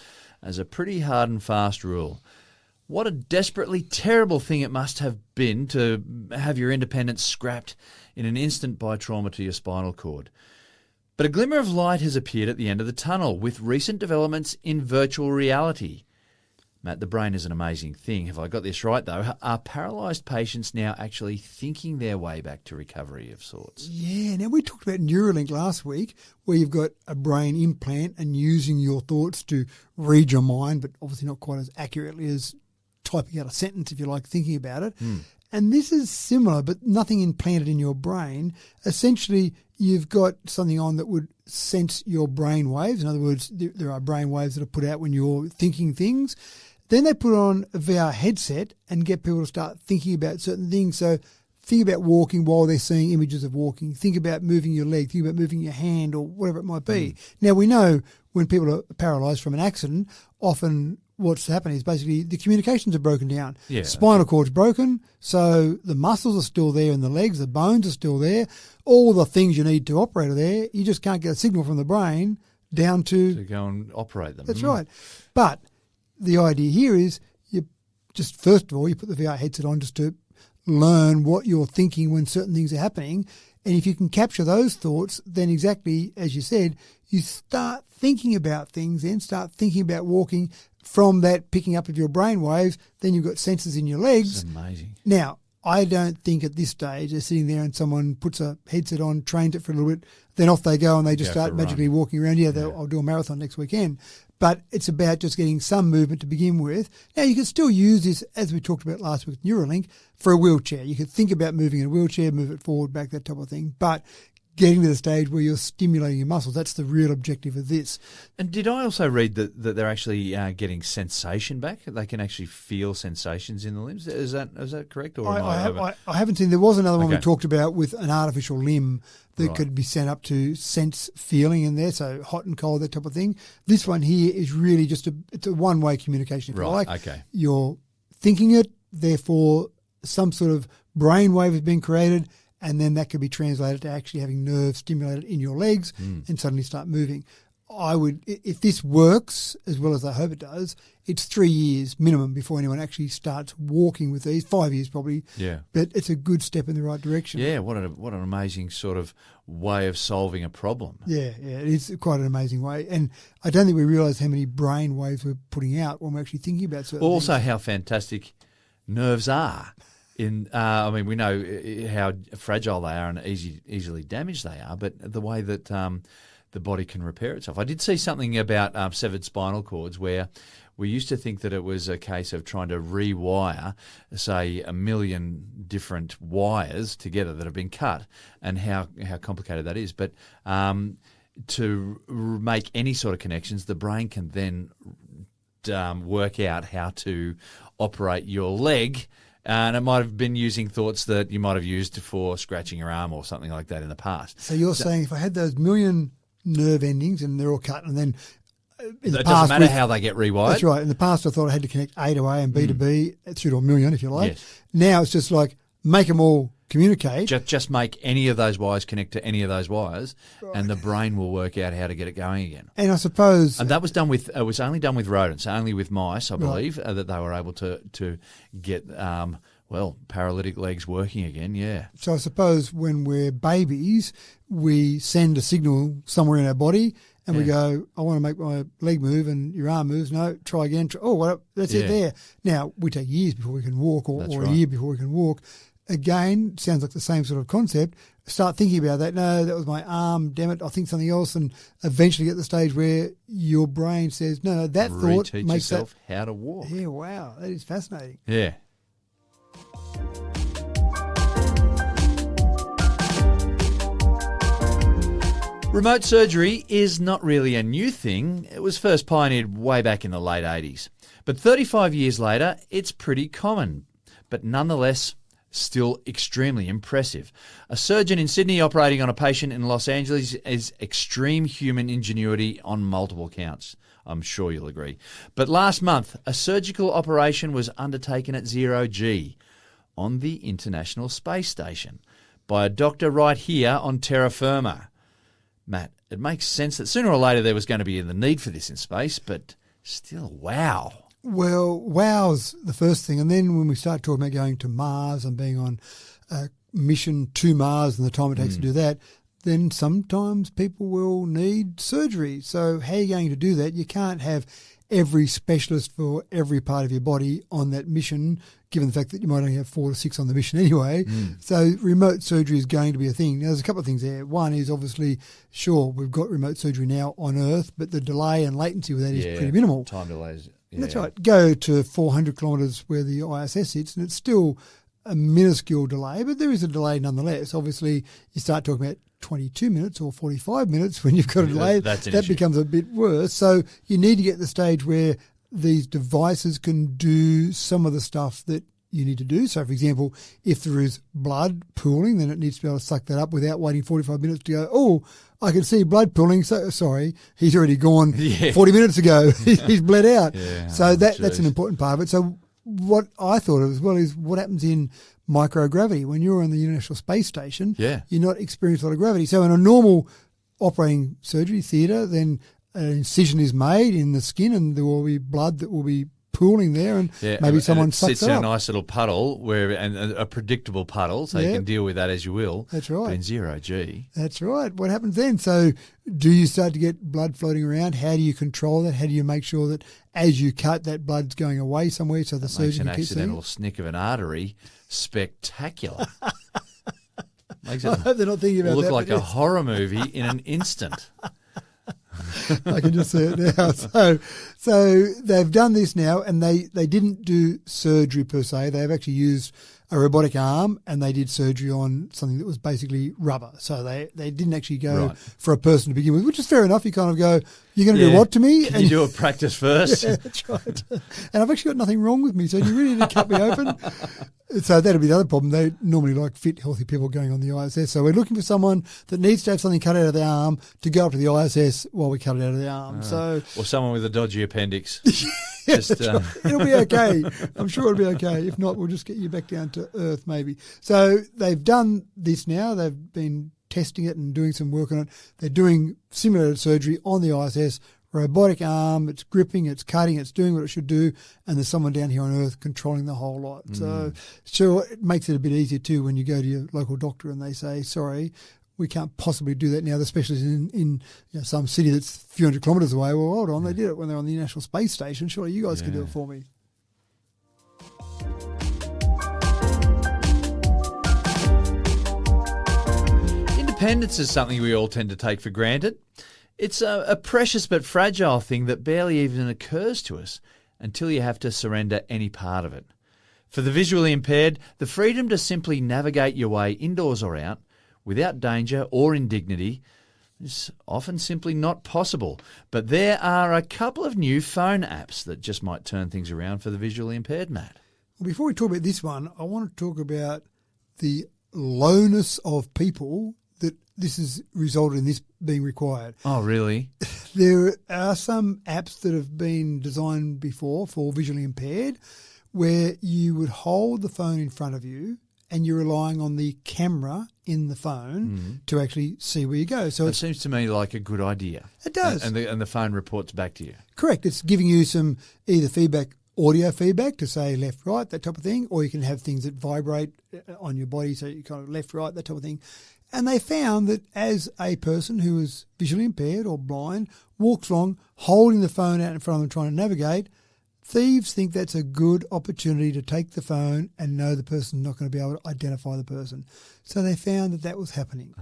as a pretty hard and fast rule. What a desperately terrible thing it must have been to have your independence scrapped in an instant by trauma to your spinal cord. But a glimmer of light has appeared at the end of the tunnel with recent developments in virtual reality. Matt, the brain is an amazing thing. Have I got this right, though? Are paralysed patients now actually thinking their way back to recovery of sorts? Yeah. Now, we talked about Neuralink last week, where you've got a brain implant and using your thoughts to read your mind, but obviously not quite as accurately as typing out a sentence, if you like, thinking about it. And this is similar, but nothing implanted in your brain. Essentially, you've got something on that would sense your brain waves. In other words, there are brain waves that are put out when you're thinking things. Then they put on a VR headset and get people to start thinking about certain things. So think about walking while they're seeing images of walking. Think about moving your leg. Think about moving your hand or whatever it might be. Now, we know when people are paralysed from an accident, often what's happening is basically the communications are broken down. Spinal cord's broken, so the muscles are still there in the legs, the bones are still there. All the things you need to operate are there. You just can't get a signal from the brain down to go and operate them. That's right. But the idea here is you just, first of all, you put the VR headset on just to learn what you're thinking when certain things are happening. And if you can capture those thoughts, then exactly as you said, you start thinking about things, then start thinking about walking from that picking up of your brain waves, then you've got sensors in your legs. It's amazing. Now, I don't think at this stage they're sitting there and someone puts a headset on, trains it for a little bit, then off they go and they just start magically walking around. I'll do a marathon next weekend. But it's about just getting some movement to begin with. Now, you can still use this, as we talked about last week with Neuralink, for a wheelchair. You could think about moving in a wheelchair, move it forward, back, that type of thing. But getting to the stage where you're stimulating your muscles, that's the real objective of this. And did I also read that they're actually getting sensation back? They can actually feel sensations in the limbs. Is that correct? Or I haven't seen. There was another one we talked about with an artificial limb that could be sent up to sense feeling in there, so hot and cold, that type of thing. This one here is really just it's a one-way communication, if you like. Okay. You're thinking it, therefore some sort of brainwave has been created, and then that could be translated to actually having nerves stimulated in your legs and suddenly start moving. If this works as well as I hope it does, it's 3 years minimum before anyone actually starts walking with these. 5 years probably. Yeah. But it's a good step in the right direction. Yeah, what an amazing sort of way of solving a problem. Yeah, it is quite an amazing way. And I don't think we realise how many brain waves we're putting out when we're actually thinking about certain Also, things. how fantastic nerves are. We know how fragile they are and easily damaged they are, but the way that the body can repair itself. I did see something about severed spinal cords where we used to think that it was a case of trying to rewire, say, 1 million different wires together that have been cut, and how complicated that is. But to make any sort of connections, the brain can then work out how to operate your leg. And it might have been using thoughts that you might have used for scratching your arm or something like that in the past. So you're saying if I had those million nerve endings and they're all cut, and then in the it past, doesn't matter how they get rewired. That's right. In the past, I thought I had to connect A to A and B to B through to 1 million, if you like. Yes. Now it's just like make them all communicate. Just make any of those wires connect to any of those wires, and the brain will work out how to get it going again. And I suppose, and that was done with only done with rodents, only with mice, I believe, that they were able to get paralytic legs working again. Yeah. So I suppose when we're babies, we send a signal somewhere in our body, and we go, I want to make my leg move, and your arm moves. No, try again. That's it there. Now, we take years before we can walk, or a year before we can walk. Again, sounds like the same sort of concept. Start thinking about that. No, that was my arm. Damn it, I think something else, and eventually get to the stage where your brain says, no, that thought reteach makes yourself how to walk. Yeah, wow, that is fascinating. Yeah. Remote surgery is not really a new thing. It was first pioneered way back in the late 80s. But 35 years later, it's pretty common, but nonetheless still extremely impressive. A surgeon in Sydney operating on a patient in Los Angeles is extreme human ingenuity on multiple counts. I'm sure you'll agree. But last month, a surgical operation was undertaken at 0G on the International Space Station by a doctor right here on terra firma. Matt, it makes sense that sooner or later there was going to be the need for this in space, but still, wow. Well, wow's the first thing. And then when we start talking about going to Mars and being on a mission to Mars and the time it takes to do that, then sometimes people will need surgery. So how are you going to do that? You can't have every specialist for every part of your body on that mission, given the fact that you might only have 4 to 6 on the mission anyway. So remote surgery is going to be a thing. Now, there's a couple of things there. One is obviously, sure, we've got remote surgery now on Earth, but the delay and latency with that is pretty minimal. Time delays. Yeah. That's right. Go to 400 kilometres where the ISS sits, and it's still a minuscule delay, but there is a delay nonetheless. Obviously, you start talking about 22 minutes or 45 minutes when you've got a delay. That becomes a bit worse. So you need to get to the stage where these devices can do some of the stuff that you need to do. So, for example, if there is blood pooling, then it needs to be able to suck that up without waiting 45 minutes to go, oh, I can see blood pooling. So, sorry, he's already gone 40 minutes ago. He's bled out. Yeah. So that's an important part of it. So what I thought of as well is what happens in microgravity. When you're on the International Space Station, you're not experiencing a lot of gravity. So in a normal operating surgery theatre, then an incision is made in the skin and there will be blood that will be pooling there, and maybe someone and sucks sits it in up. a nice little puddle and a predictable puddle, so you can deal with that as you will. That's right. But in zero G. That's right. What happens then? So do you start to get blood floating around? How do you control that? How do you make sure that as you cut, that blood's going away somewhere so the surgeon Makes can an keep seeing accidental snick of an artery spectacular. Makes it I hope they're not thinking about look that. like a horror movie in an instant. I can just see it now. So they've done this now, and they didn't do surgery per se. They've actually used a robotic arm, and they did surgery on something that was basically rubber. So they didn't actually go for a person to begin with, which is fair enough. You kind of go, you're going to do what to me? Can you do a practice first? Yeah, that's right. And I've actually got nothing wrong with me, so you really need to cut me open. So that'll be the other problem. They normally like fit, healthy people going on the ISS. So we're looking for someone that needs to have something cut out of the arm to go up to the ISS while we cut it out of the arm. Or someone with a dodgy appendix. Yeah, it'll be okay. I'm sure it'll be okay. If not, we'll just get you back down to Earth maybe. So they've done this now. They've been testing it and doing some work on it. They're doing simulated surgery on the ISS, robotic arm, it's gripping, it's cutting, it's doing what it should do, and there's someone down here on Earth controlling the whole lot. So sure, it makes it a bit easier too when you go to your local doctor and they say, sorry, we can't possibly do that now. The specialist in some city that's a few hundred kilometres away. Well, hold on, they did it when they're on the International Space Station. Surely you guys can do it for me. Independence is something we all tend to take for granted. It's a precious but fragile thing that barely even occurs to us until you have to surrender any part of it. For the visually impaired, the freedom to simply navigate your way indoors or out without danger or indignity is often simply not possible. But there are a couple of new phone apps that just might turn things around for the visually impaired, Matt. Well, before we talk about this one, I want to talk about the lowness of people that this has resulted in this being required. Oh, really? There are some apps that have been designed before for visually impaired where you would hold the phone in front of you and you're relying on the camera in the phone to actually see where you go. So it seems to me like a good idea. It does. And the phone reports back to you. Correct. It's giving you some either feedback, audio feedback to say left, right, that type of thing, or you can have things that vibrate on your body, so you kind of left, right, that type of thing. And they found that as a person who is visually impaired or blind walks along holding the phone out in front of them trying to navigate, thieves think that's a good opportunity to take the phone and know the person's not going to be able to identify the person. So they found that was happening.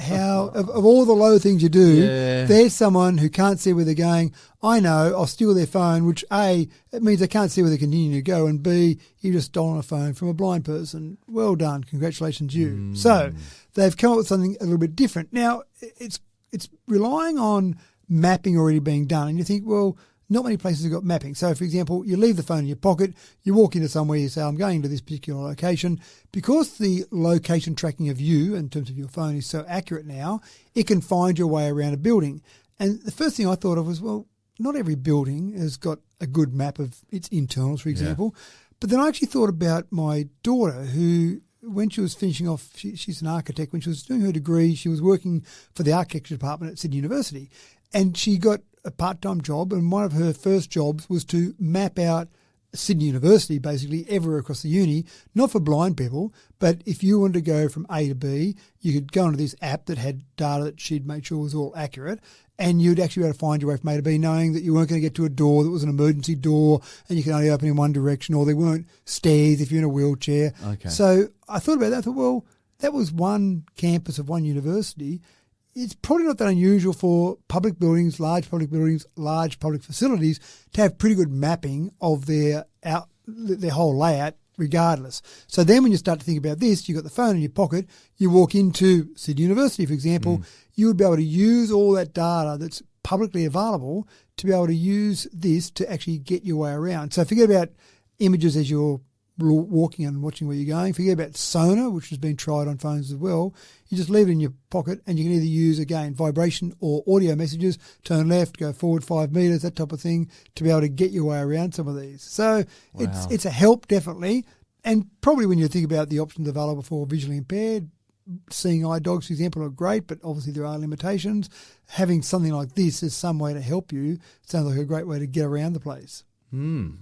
How of all the low things you do, there's someone who can't see where they're going. I know, I'll steal their phone, which A, it means they can't see where they continue to go, and B, you've just stolen a phone from a blind person. Well done. Congratulations, you. So they've come up with something a little bit different. Now, it's relying on mapping already being done, and you think, well, not many places have got mapping. So, for example, you leave the phone in your pocket, you walk into somewhere, you say, I'm going to this particular location. Because the location tracking of you, in terms of your phone, is so accurate now, it can find your way around a building. And the first thing I thought of was, well, not every building has got a good map of its internals, for example. But then I actually thought about my daughter who, when she was finishing off, she's an architect, when she was doing her degree, she was working for the architecture department at Sydney University. And she got a part-time job, and one of her first jobs was to map out Sydney University, basically everywhere across the uni, not for blind people, but if you wanted to go from A to B, you could go onto this app that had data that she'd made sure was all accurate, and you'd actually be able to find your way from A to B, knowing that you weren't going to get to a door that was an emergency door and you can only open in one direction, or there weren't stairs if you're in a wheelchair. Okay. So I thought about that. I thought, well, that was one campus of one university. It's probably not that unusual for public buildings, large public facilities to have pretty good mapping of their whole layout regardless. So then when you start to think about this, you've got the phone in your pocket, you walk into Sydney University, for example, you would be able to use all that data that's publicly available to be able to use this to actually get your way around. So forget about images as you're walking and watching where you're going. Forget about sonar, which has been tried on phones as well. You just leave it in your pocket and you can either use, again, vibration or audio messages, turn left, go forward 5 metres, that type of thing, to be able to get your way around some of these. So it's a help, definitely. And probably when you think about the options available for visually impaired, seeing eye dogs, for example, are great, but obviously there are limitations. Having something like this as some way to help you sounds like a great way to get around the place. Well,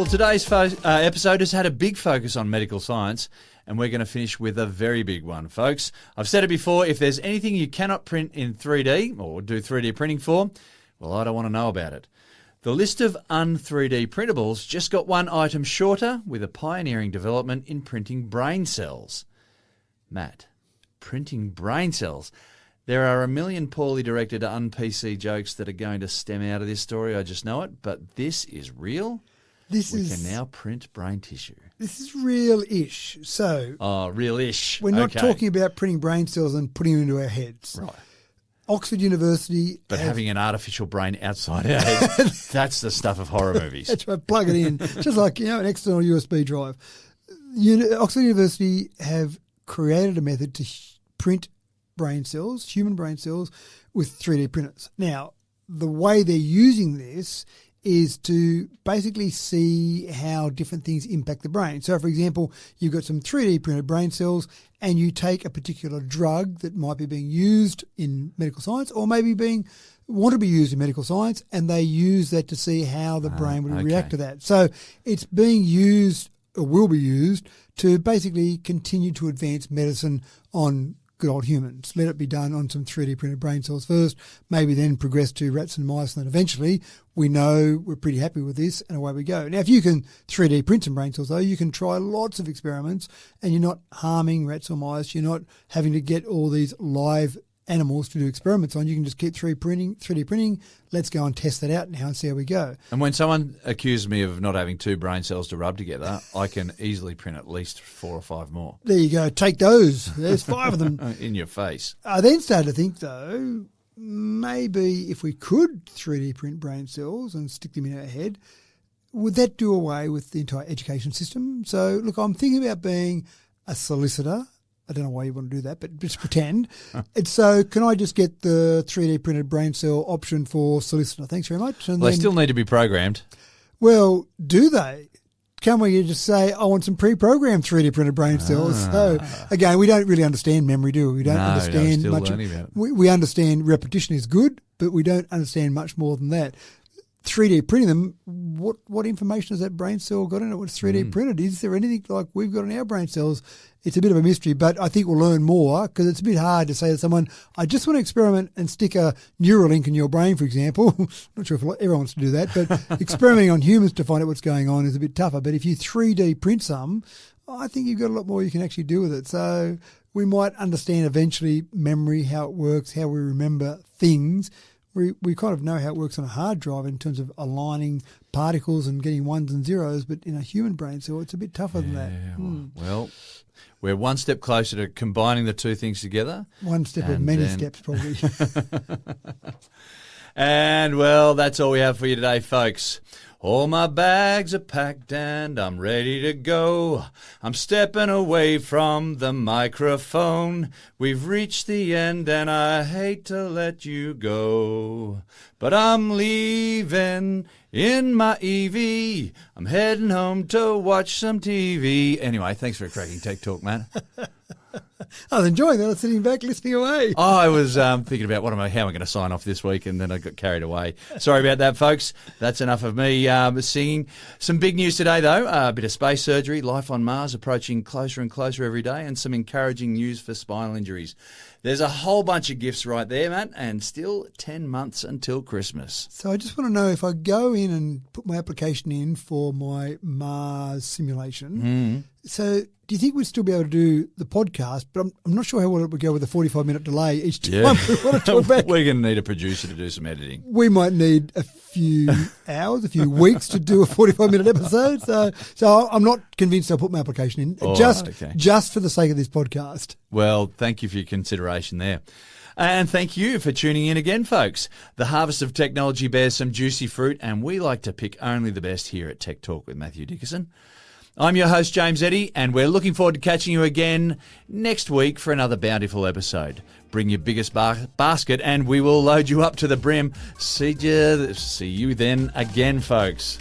today's episode has had a big focus on medical science, and we're going to finish with a very big one, folks. I've said it before, if there's anything you cannot print in 3D or do 3D printing for, well, I don't want to know about it. The list of un-3D printables just got one item shorter with a pioneering development in printing brain cells. Matt, printing brain cells. There are a million poorly directed un-PC jokes that are going to stem out of this story, I just know it, but this is real. We can now print brain tissue. This is real-ish. So, real-ish. We're not talking about printing brain cells and putting them into our heads. Right. Oxford University... But having an artificial brain outside our heads, that's the stuff of horror movies. That's right, plug it in. Just like, an external USB drive. Oxford University have created a method to print brain cells, human brain cells, with 3D printers. Now, the way they're using this is to basically see how different things impact the brain. So, for example, you've got some 3D printed brain cells and you take a particular drug that might be being used in medical science or maybe want to be used in medical science, and they use that to see how the brain would react to that. So it's being used or will be used to basically continue to advance medicine on good old humans. Let it be done on some 3D printed brain cells first, maybe then progress to rats and mice, and then eventually we know we're pretty happy with this and away we go. Now, if you can 3D print some brain cells, though, you can try lots of experiments and you're not harming rats or mice. You're not having to get all these live animals to do experiments on. You can just keep 3D printing. Let's go and test that out now and see how we go. And when someone accuses me of not having two brain cells to rub together, I can easily print at least 4 or 5 more. There you go. Take those. There's 5 of them. In your face. I then started to think, though, maybe if we could 3D print brain cells and stick them in our head, would that do away with the entire education system? So, look, I'm thinking about being a solicitor. I don't know why you want to do that, but just pretend. And so can I just get the 3D printed brain cell option for solicitor? Thanks very much. And they still need to be programmed. Well, do they? Can we just say, I want some pre-programmed 3D printed brain cells? So, again, we don't really understand memory, do we? We don't understand much. We understand repetition is good, but we don't understand much more than that. 3D printing them, what information has that brain cell got in it when it's 3D printed? Is there anything like we've got in our brain cells? It's a bit of a mystery, but I think we'll learn more because it's a bit hard to say to someone, I just want to experiment and stick a neural link in your brain, for example. Not sure if everyone wants to do that, but experimenting on humans to find out what's going on is a bit tougher. But if you 3D print some, I think you've got a lot more you can actually do with it. So we might understand eventually memory, how it works, how we remember things. We kind of know how it works on a hard drive in terms of aligning particles and getting ones and zeros, but in a human brain cell, it's a bit tougher than that. Well, we're one step closer to combining the two things together. One step of many steps, probably. And, well, that's all we have for you today, folks. All my bags are packed and I'm ready to go. I'm stepping away from the microphone. We've reached the end and I hate to let you go. But I'm leaving in my EV. I'm heading home to watch some TV. Anyway, thanks for cracking Tech Talk, man. I was enjoying that. I was sitting back listening away. I was thinking about how am I going to sign off this week, and then I got carried away. Sorry about that, folks. That's enough of me singing. Some big news today, though. A bit of space surgery, life on Mars approaching closer and closer every day, and some encouraging news for spinal injuries. There's a whole bunch of gifts right there, Matt, and still 10 months until Christmas. So I just want to know if I go in and put my application in for my Mars simulation. So do you think we'd still be able to do the podcast? But I'm not sure how well it would go with a 45-minute delay each time we want to talk back. We're going to need a producer to do some editing. We might need a few hours, a few weeks to do a 45-minute episode. So I'm not convinced I'll put my application in just for the sake of this podcast. Well, thank you for your consideration there. And thank you for tuning in again, folks. The harvest of technology bears some juicy fruit, and we like to pick only the best here at Tech Talk with Matthew Dickerson. I'm your host, James Eddy, and we're looking forward to catching you again next week for another bountiful episode. Bring your biggest basket and we will load you up to the brim. See you then again, folks.